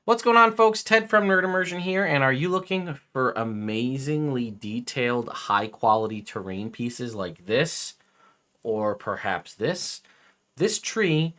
What's going on, folks? Ted from Nerd Immersion here, and are you looking for amazingly detailed, high-quality terrain pieces like this, or perhaps this? This tree,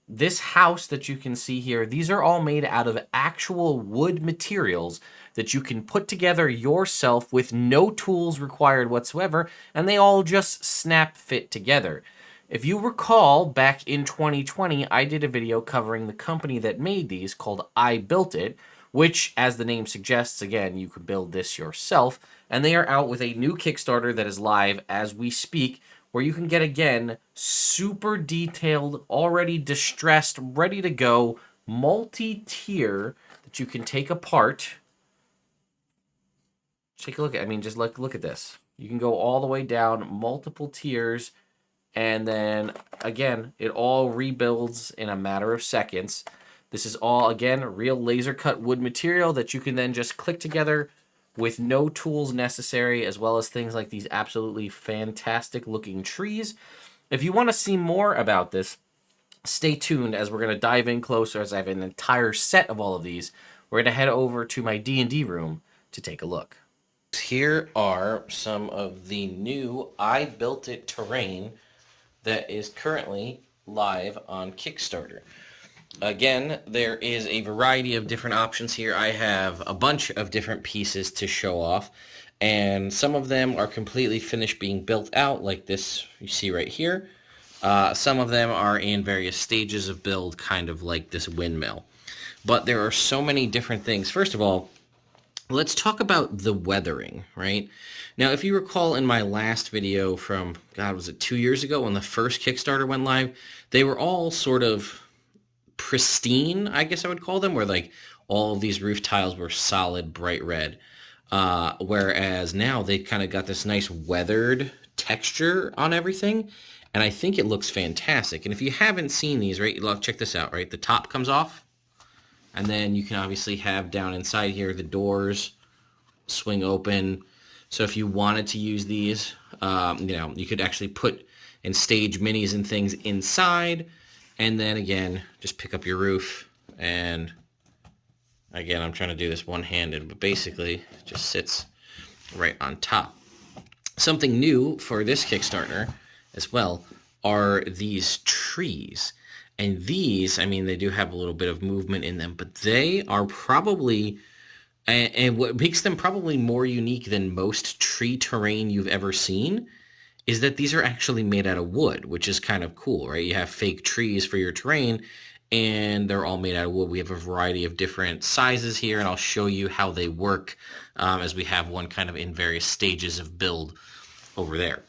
this house that you can see here, these are all made out of actual wood materials that you can put together yourself with no tools required whatsoever, and they all just snap fit together. If you recall, back in 2020, I did a video covering the company that made these called I Built It, which, as the name suggests, again, you can build this yourself. And they are out with a new Kickstarter that is live as we speak, where you can get, again, super detailed, already distressed, ready to go, multi-tier that you can take apart. Take a look at, just look at this. You can go all the way down, multiple tiers, and then, again, it all rebuilds in a matter of seconds. This is all, again, real laser-cut wood material that you can then just click together with no tools necessary, as well as things like these absolutely fantastic-looking trees. If you want to see more about this, stay tuned as we're going to dive in closer, as I have an entire set of all of these. We're going to head over to my D&D room to take a look. Here are some of the new I Built It terrain that is currently live on Kickstarter. Again, there is a variety of different options here. I have a bunch of different pieces to show off, and some of them are completely finished being built out, like this you see right here. Some of them are in various stages of build, kind of like this windmill. But there are so many different things. First of all, let's talk about the weathering, right? Now, if you recall in my last video from, God, was it 2 years ago when the first Kickstarter went live, they were all sort of pristine, I guess I would call them, where like all of these roof tiles were solid, bright red. Whereas now they kind of got this nice weathered texture on everything, and I think it looks fantastic. And if you haven't seen these, right, look, check this out, right? The top comes off, and then you can obviously have down inside here the doors swing open. So if you wanted to use these, you could actually put and stage minis and things inside, and then again, just pick up your roof. And again, I'm trying to do this one-handed, but basically it just sits right on top. Something new for this Kickstarter as well are these trees. And these, they do have a little bit of movement in them, but they are probably, and what makes them probably more unique than most tree terrain you've ever seen, is that these are actually made out of wood, which is kind of cool, right? You have fake trees for your terrain, and they're all made out of wood. We have a variety of different sizes here, and I'll show you how they work as we have one kind of in various stages of build over there.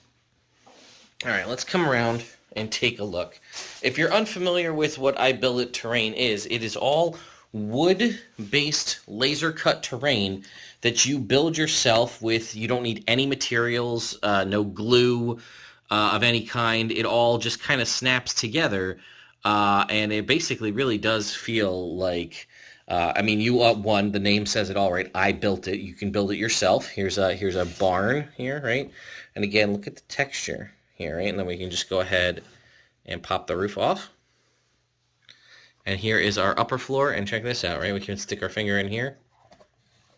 All right, let's come around and take a look. If you're unfamiliar with what I Built It terrain is, it is all wood-based laser-cut terrain that you build yourself with. You don't need any materials, no glue of any kind. It all just kind of snaps together, and it basically really does feel like, the name says it all, right? I built it. You can build it yourself. Here's a barn here, right? And again, look at the texture here, right? And then we can just go ahead and pop the roof off. And here is our upper floor, and check this out, right? We can stick our finger in here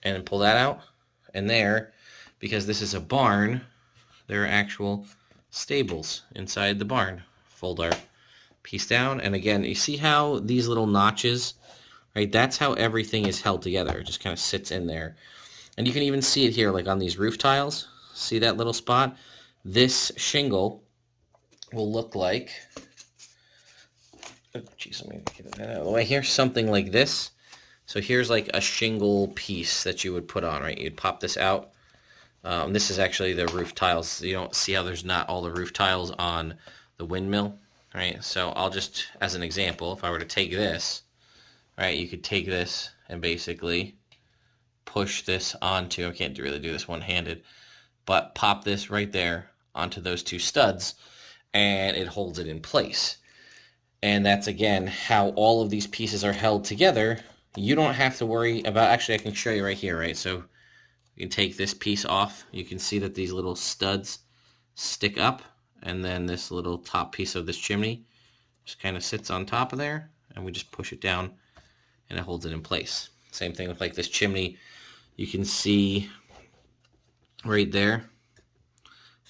and pull that out. And there, because this is a barn, there are actual stables inside the barn. Fold our piece down, and again, you see how these little notches, right? That's how everything is held together. It just kind of sits in there. And you can even see it here, like on these roof tiles. See that little spot? This shingle will look like, oh, geez, let me get that out of the way here. Something like this. So here's like a shingle piece that you would put on, right? You'd pop this out. This is actually the roof tiles. You don't see how there's not all the roof tiles on the windmill, right? So I'll just, as an example, if I were to take this, right, you could take this and basically push this onto, I can't really do this one-handed, but pop this right there onto those two studs, and it holds it in place. And that's, again, how all of these pieces are held together. You don't have to worry about, actually, I can show you right here, right? So you can take this piece off. You can see that these little studs stick up, and then this little top piece of this chimney just kind of sits on top of there, and we just push it down, and it holds it in place. Same thing with like this chimney. You can see right there,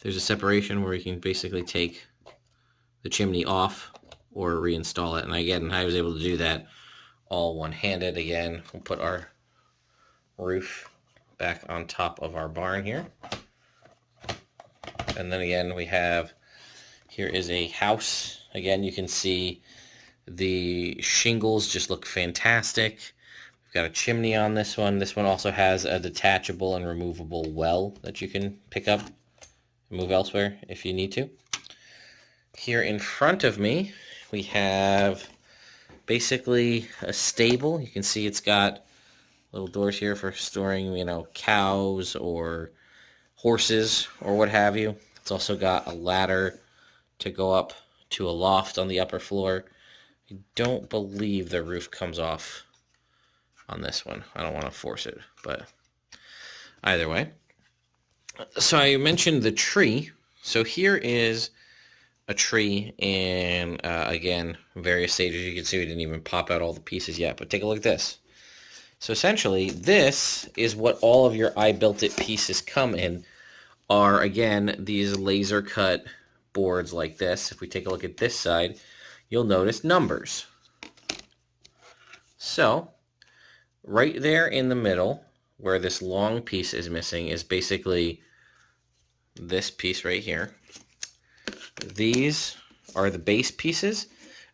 there's a separation where you can basically take the chimney off or reinstall it. And again, I was able to do that all one-handed. Again, we'll put our roof back on top of our barn here. And then again, we have, here is a house. Again, you can see the shingles just look fantastic. We've got a chimney on this one. This one also has a detachable and removable well that you can pick up and move elsewhere if you need to. Here in front of me, we have basically a stable. You can see it's got little doors here for storing, cows or horses or what have you. It's also got a ladder to go up to a loft on the upper floor. I don't believe the roof comes off on this one. I don't want to force it, but either way. So I mentioned the tree. So here is a tree in, again, various stages. You can see we didn't even pop out all the pieces yet, but take a look at this. So essentially, this is what all of your I Built It pieces come in, are, again, these laser cut boards like this. If we take a look at this side, you'll notice numbers. So, right there in the middle, where this long piece is missing, is basically this piece right here. These are the base pieces,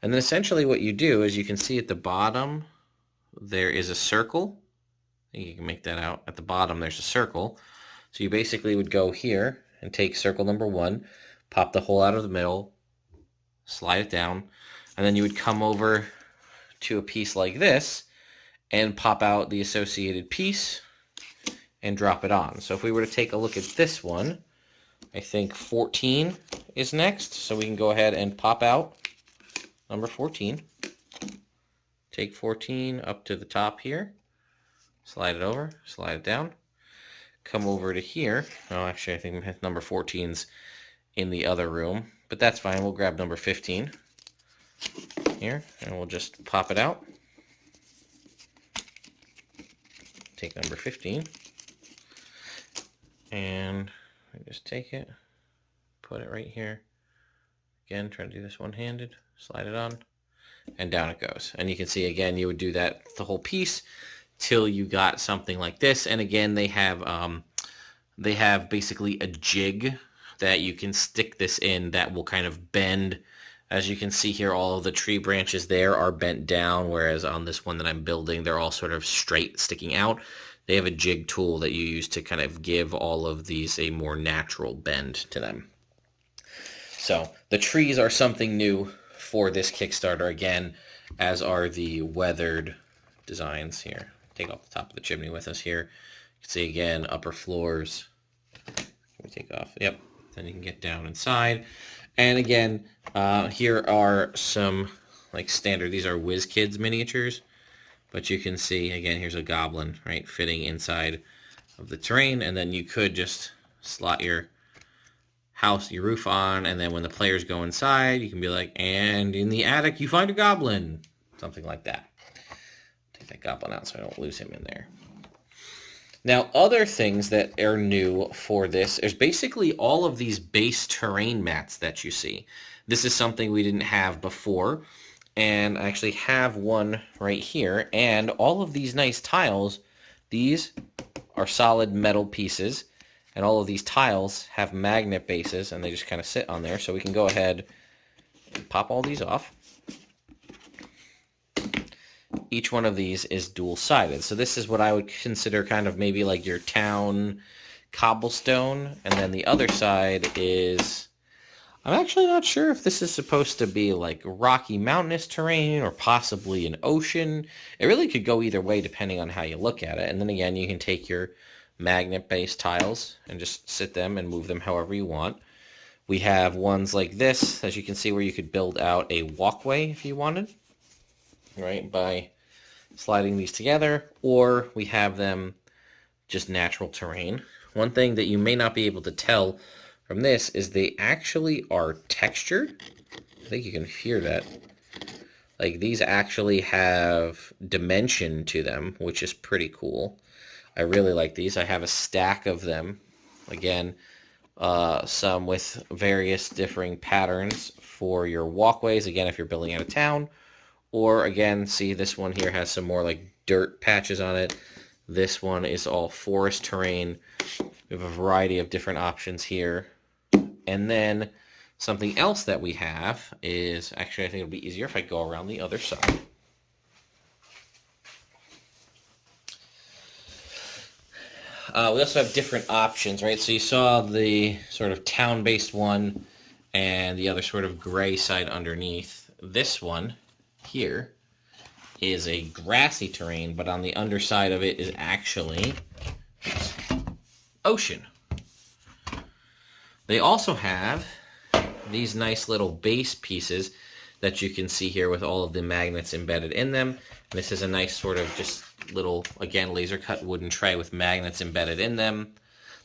and then essentially what you do is you can see at the bottom there is a circle. I think you can make that out. At the bottom there's a circle. So you basically would go here and take circle number 1, pop the hole out of the middle, slide it down, and then you would come over to a piece like this and pop out the associated piece and drop it on. So if we were to take a look at this one, I think 14 is next, so we can go ahead and pop out number 14. Take 14 up to the top here, slide it over, slide it down, come over to here. Oh, actually, I think number 14's in the other room, but that's fine. We'll grab number 15 here, and we'll just pop it out. Take number 15, and just take it, put it right here. Again, try to do this one-handed, slide it on, and down it goes. And you can see, again, you would do that the whole piece till you got something like this. And again, they have basically a jig that you can stick this in that will kind of bend. As you can see here, all of the tree branches there are bent down, whereas on this one that I'm building, they're all sort of straight sticking out. They have a jig tool that you use to kind of give all of these a more natural bend to them. So the trees are something new for this Kickstarter, again, as are the weathered designs here. Take off the top of the chimney with us here. You can see, again, upper floors. Can we take off? Yep. Then you can get down inside. And again, here are some like standard, these are WizKids miniatures. But you can see, again, here's a goblin, right, fitting inside of the terrain. And then you could just slot your house, your roof on, and then when the players go inside, you can be like, and in the attic, you find a goblin. Something like that. Take that goblin out so I don't lose him in there. Now, other things that are new for this, there's basically all of these base terrain mats that you see. This is something we didn't have before. And I actually have one right here, and all of these nice tiles, these are solid metal pieces, and all of these tiles have magnet bases, and they just kind of sit on there, so we can go ahead and pop all these off. Each one of these is dual-sided, so this is what I would consider kind of maybe like your town cobblestone, and then the other side is... I'm actually not sure if this is supposed to be like rocky mountainous terrain or possibly an ocean. It really could go either way depending on how you look at it. And then again, you can take your magnet-based tiles and just sit them and move them however you want. We have ones like this, as you can see, where you could build out a walkway if you wanted, right, by sliding these together. Or we have them just natural terrain. One thing that you may not be able to tell from this is they actually are textured. I think you can hear that. Like, these actually have dimension to them, which is pretty cool. I really like these. I have a stack of them. Again, some with various differing patterns for your walkways. Again, if you're building out of town. Or again, see this one here has some more like dirt patches on it. This one is all forest terrain. We have a variety of different options here. And then something else that we have is, actually I think it'll be easier if I go around the other side. We also have different options, right? So you saw the sort of town-based one and the other sort of gray side underneath. This one here is a grassy terrain, but on the underside of it is actually ocean. They also have these nice little base pieces that you can see here with all of the magnets embedded in them. And this is a nice sort of just little, again, laser cut wooden tray with magnets embedded in them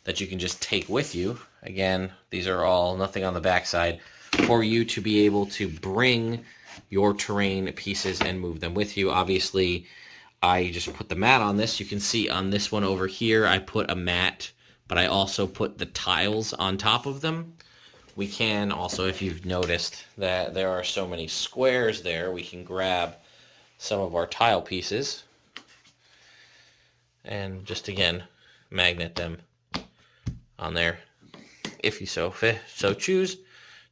that you can just take with you. Again, these are all nothing on the backside for you to be able to bring your terrain pieces and move them with you. Obviously, I just put the mat on this. You can see on this one over here, I put a mat, but I also put the tiles on top of them. We can also, if you've noticed that there are so many squares there, we can grab some of our tile pieces and just, again, magnet them on there if you so choose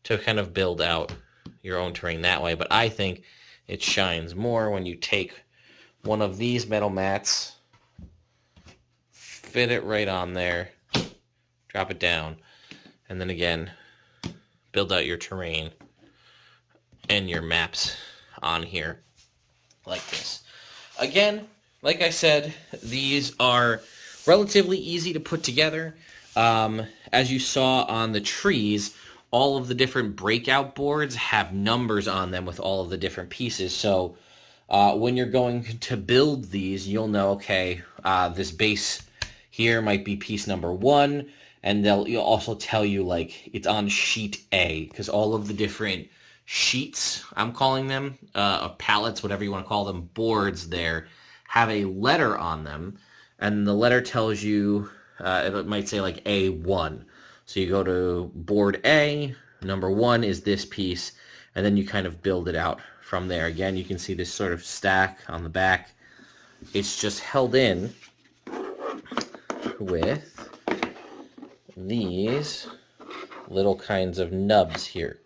to kind of build out your own terrain that way. But I think it shines more when you take one of these metal mats, fit it right on there, drop it down, and then again, build out your terrain and your maps on here like this. Again, like I said, these are relatively easy to put together. As you saw on the trees, all of the different breakout boards have numbers on them with all of the different pieces. So when you're going to build these, you'll know, okay, this base here might be piece number 1, and you'll also tell you, like, it's on sheet A, because all of the different sheets, I'm calling them, pallets, whatever you want to call them, boards there, have a letter on them, and the letter tells you, it might say like A1. So you go to board A, number 1 is this piece, and then you kind of build it out from there. Again, you can see this sort of stack on the back. It's just held in with these little kinds of nubs here.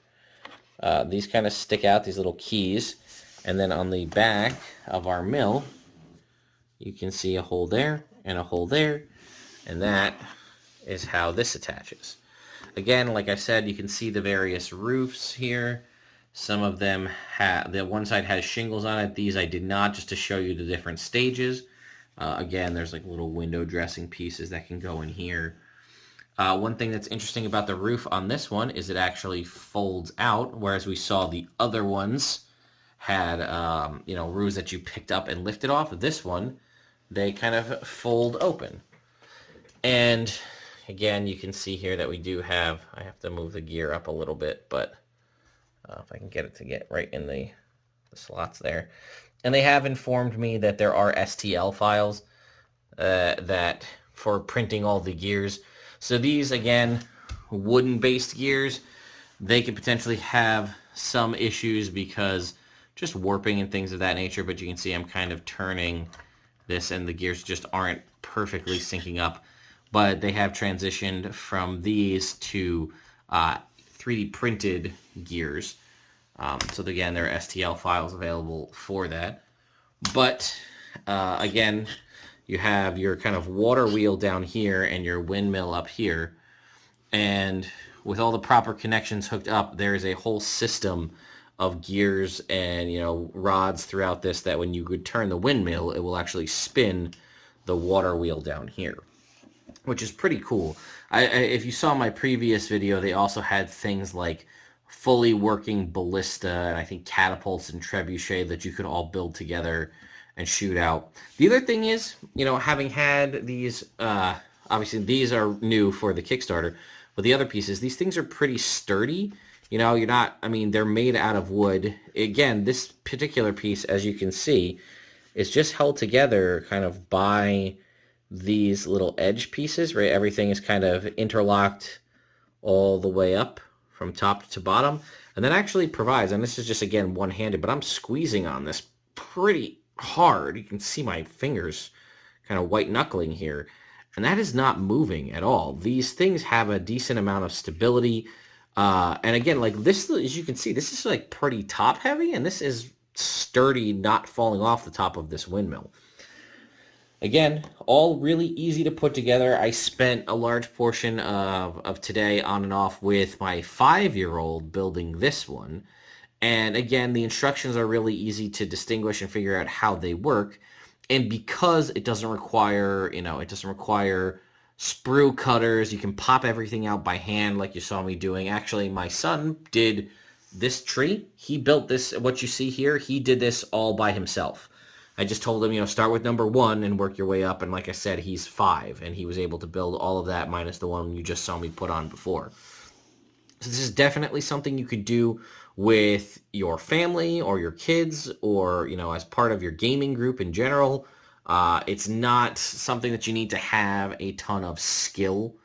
These kind of stick out, these little keys, and then on the back of our mill, you can see a hole there and a hole there, and that is how this attaches. Again, like I said, you can see the various roofs here. Some of them the one side has shingles on it. These I did not, just to show you the different stages. Again, there's like little window dressing pieces that can go in here. One thing that's interesting about the roof on this one is it actually folds out, whereas we saw the other ones had roofs that you picked up and lifted off. This one, they kind of fold open. And again, you can see here that we do have, I have to move the gear up a little bit, but if I can get it to get right in the slots there. And they have informed me that there are STL files that for printing all the gears. So these, again, wooden-based gears, they could potentially have some issues because just warping and things of that nature, but you can see I'm kind of turning this and the gears just aren't perfectly syncing up. But they have transitioned from these to 3D printed gears. So again, there are STL files available for that. But again, you have your kind of water wheel down here and your windmill up here. And with all the proper connections hooked up, there is a whole system of gears and rods throughout this that when you would turn the windmill, it will actually spin the water wheel down here, which is pretty cool. If you saw my previous video, they also had things like fully working ballista and I think catapults and trebuchet that you could all build together and shoot out. The other thing is, having had these, obviously these are new for the Kickstarter, but the other pieces, these things are pretty sturdy You know, you're not, I mean, they're made out of wood. Again, this particular piece, as you can see, is just held together kind of by these little edge pieces, right? Everything is kind of interlocked all the way up from top to bottom. And that actually provides, and this is just, again, one-handed, but I'm squeezing on this pretty hard. You can see my fingers kind of white knuckling here. And that is not moving at all. These things have a decent amount of stability. And again, like this, as you can see, this is like pretty top heavy, and this is sturdy, not falling off the top of this windmill. Again, all really easy to put together. I spent a large portion of today on and off with my 5-year-old building this one. And again, the instructions are really easy to distinguish and figure out how they work. And because it doesn't require, it doesn't require sprue cutters, you can pop everything out by hand like you saw me doing. Actually, my son did this tree. He built this, what you see here, he did this all by himself. I just told him, start with number 1 and work your way up. And like I said, he's 5, and he was able to build all of that minus the one you just saw me put on before. So this is definitely something you could do with your family or your kids, or, as part of your gaming group in general. It's not something that you need to have a ton of skill,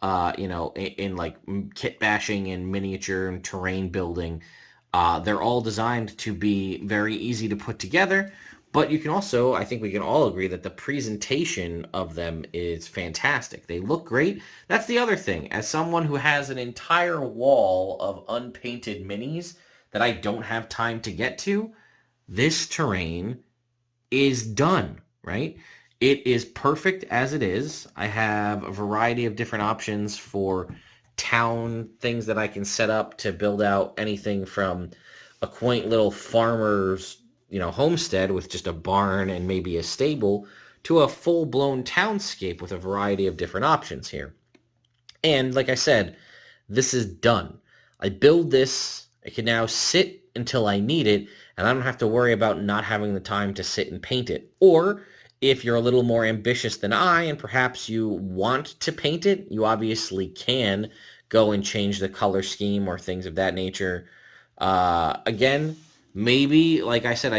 in like kit bashing and miniature and terrain building. They're all designed to be very easy to put together. But you can also, I think we can all agree that the presentation of them is fantastic. They look great. That's the other thing. As someone who has an entire wall of unpainted minis that I don't have time to get to, this terrain is done, right? It is perfect as it is. I have a variety of different options for town things that I can set up to build out anything from a quaint little farmer's homestead with just a barn and maybe a stable, to a full-blown townscape with a variety of different options here. And like I said, this is done. I build this, I can now sit until I need it, and I don't have to worry about not having the time to sit and paint it. Or if you're a little more ambitious than I, and perhaps you want to paint it, you obviously can go and change the color scheme or things of that nature. Again, maybe, like I said,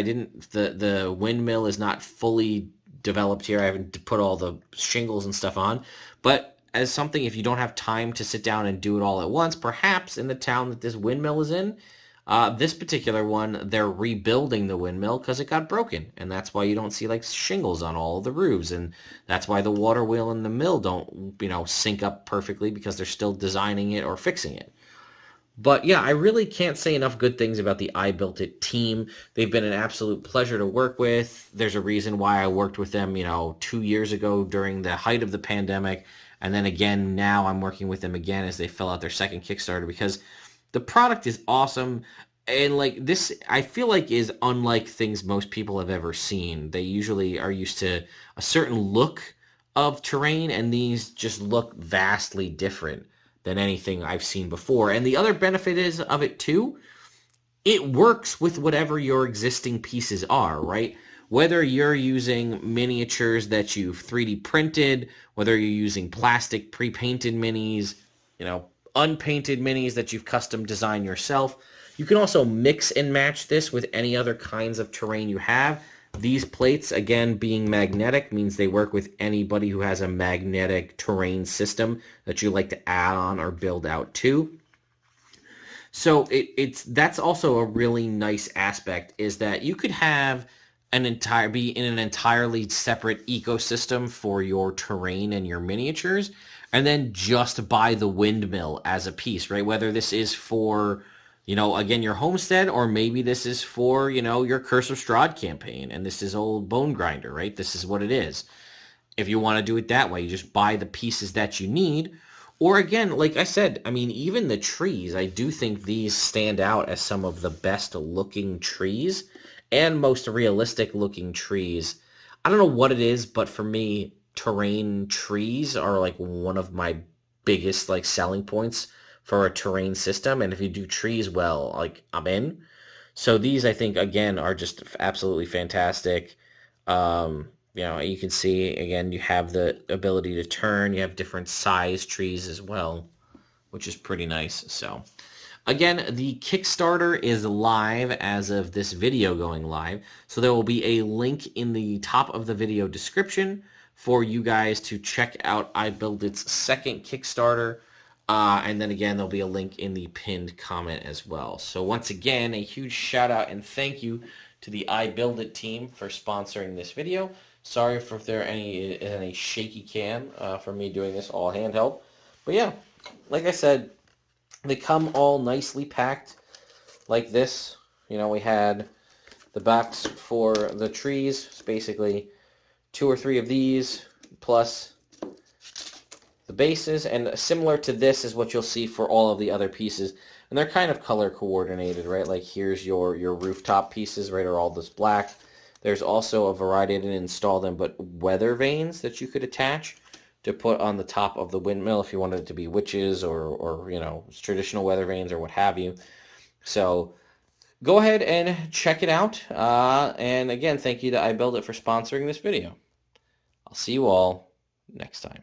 the windmill is not fully developed here. I haven't put all the shingles and stuff on. But as something, if you don't have time to sit down and do it all at once, perhaps in the town that this windmill is in, this particular one, they're rebuilding the windmill because it got broken. And that's why you don't see like shingles on all of the roofs. And that's why the water wheel and the mill don't, sync up perfectly, because they're still designing it or fixing it. But yeah, I really can't say enough good things about the I Built It team. They've been an absolute pleasure to work with. There's a reason why I worked with them, 2 years ago during the height of the pandemic. And then again, now I'm working with them again as they fill out their second Kickstarter, because the product is awesome. And like this, I feel like, is unlike things most people have ever seen. They usually are used to a certain look of terrain, and these just look vastly different than anything I've seen before. And the other benefit is of it too, it works with whatever your existing pieces are, right? Whether you're using miniatures that you've 3D printed, whether you're using plastic pre-painted minis, unpainted minis that you've custom designed yourself, you can also mix and match this with any other kinds of terrain you have. These plates, again, being magnetic, means they work with anybody who has a magnetic terrain system that you like to add on or build out to. So that's also a really nice aspect, is that you could have be in an entirely separate ecosystem for your terrain and your miniatures, and then just buy the windmill as a piece, right? Whether this is for again, your homestead, or maybe this is for, your Curse of Strahd campaign, and this is old Bone Grinder, right? This is what it is. If you want to do it that way, you just buy the pieces that you need. Or again, like I said, even the trees, I do think these stand out as some of the best looking trees and most realistic looking trees. I don't know what it is, but for me, terrain trees are like one of my biggest like selling points for a terrain system. And if you do trees well, like, I'm in. So these, I think, again, are just absolutely fantastic. You can see, again, you have the ability to turn. You have different size trees as well, which is pretty nice. So Again, the Kickstarter is live as of this video going live, so there will be a link in the top of the video description for you guys to check out iBuildit's second Kickstarter, and then again, there'll be a link in the pinned comment as well. So once again, a huge shout out and thank you to the iBuildit team for sponsoring this video. Sorry if there are any shaky cam for me doing this all handheld, but yeah, like I said, they come all nicely packed like this. You know, we had the box for the trees. It's basically 2 or 3 of these plus the bases, and similar to this is what you'll see for all of the other pieces. And they're kind of color coordinated, right? Like here's your rooftop pieces, right, are all this black. There's also a variety, I didn't install them, but weather vanes that you could attach to put on the top of the windmill if you wanted it to be witches or you know, traditional weather vanes or what have you. So go ahead and check it out. And again, thank you to iBuildit for sponsoring this video. I'll see you all next time.